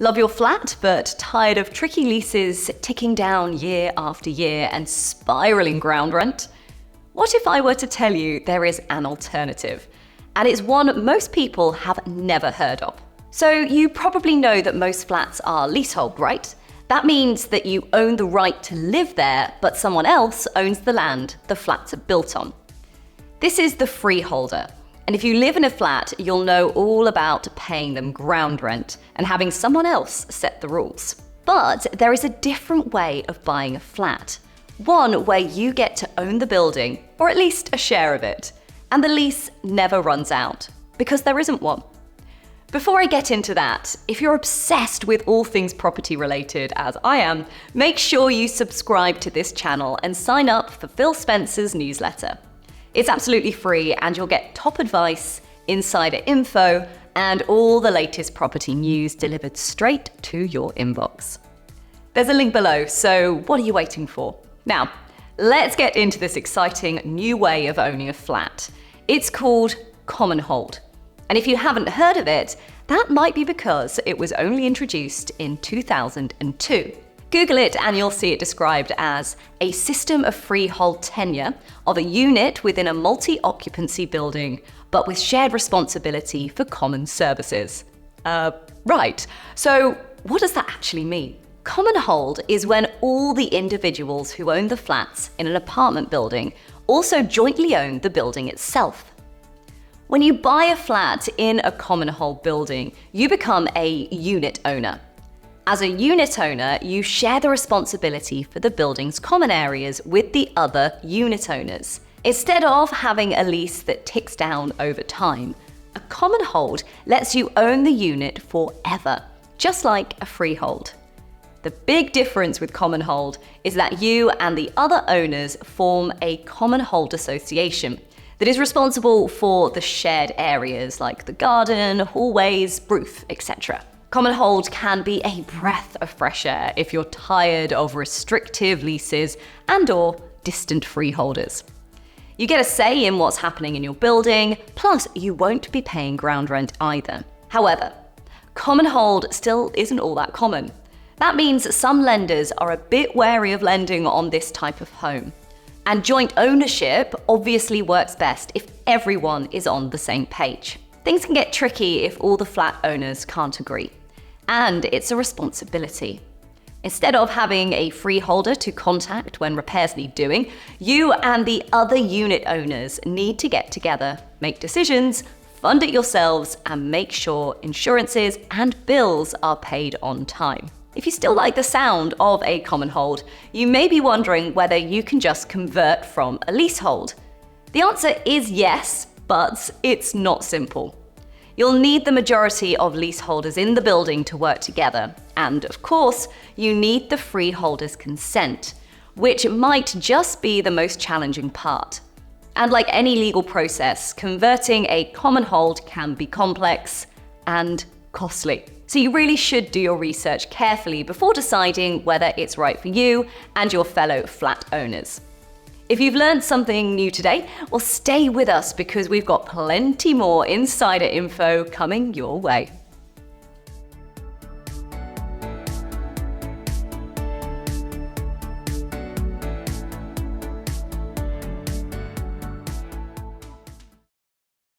Love your flat, but tired of tricky leases ticking down year after year and spiraling ground rent? What if I were to tell you there is an alternative? And it's one most people have never heard of. So you probably know that most flats are leasehold, right? That means that you own the right to live there, but someone else owns the land the flats are built on. This is the freeholder. And if you live in a flat, you'll know all about paying them ground rent and having someone else set the rules. But there is a different way of buying a flat. One where you get to own the building, or at least a share of it. And the lease never runs out, because there isn't one. Before I get into that, if you're obsessed with all things property related, as I am, make sure you subscribe to this channel and sign up for Phil Spencer's newsletter. It's absolutely free and you'll get top advice, insider info, and all the latest property news delivered straight to your inbox. There's a link below, so what are you waiting for? Now, let's get into this exciting new way of owning a flat. It's called Commonhold. And if you haven't heard of it, that might be because it was only introduced in 2002. Google it and you'll see it described as a system of freehold tenure of a unit within a multi-occupancy building, but with shared responsibility for common services. Right. So what does that actually mean? Commonhold is when all the individuals who own the flats in an apartment building also jointly own the building itself. When you buy a flat in a Commonhold building, you become a unit owner. As a unit owner, you share the responsibility for the building's common areas with the other unit owners. Instead of having a lease that ticks down over time, a Commonhold lets you own the unit forever, just like a freehold. The big difference with Commonhold is that you and the other owners form a Commonhold association that is responsible for the shared areas like the garden, hallways, roof, etc. Commonhold can be a breath of fresh air if you're tired of restrictive leases and/or distant freeholders. You get a say in what's happening in your building, plus you won't be paying ground rent either. However, Commonhold still isn't all that common. That means some lenders are a bit wary of lending on this type of home. And joint ownership obviously works best if everyone is on the same page. Things can get tricky if all the flat owners can't agree. And it's a responsibility. Instead of having a freeholder to contact when repairs need doing, you and the other unit owners need to get together, make decisions, fund it yourselves, and make sure insurances and bills are paid on time. If you still like the sound of a Commonhold, you may be wondering whether you can just convert from a leasehold. The answer is yes, but it's not simple. You'll need the majority of leaseholders in the building to work together. And of course, you need the freeholder's consent, which might just be the most challenging part. And like any legal process, converting a Commonhold can be complex and costly. So you really should do your research carefully before deciding whether it's right for you and your fellow flat owners. If you've learned something new today, well, stay with us because we've got plenty more insider info coming your way.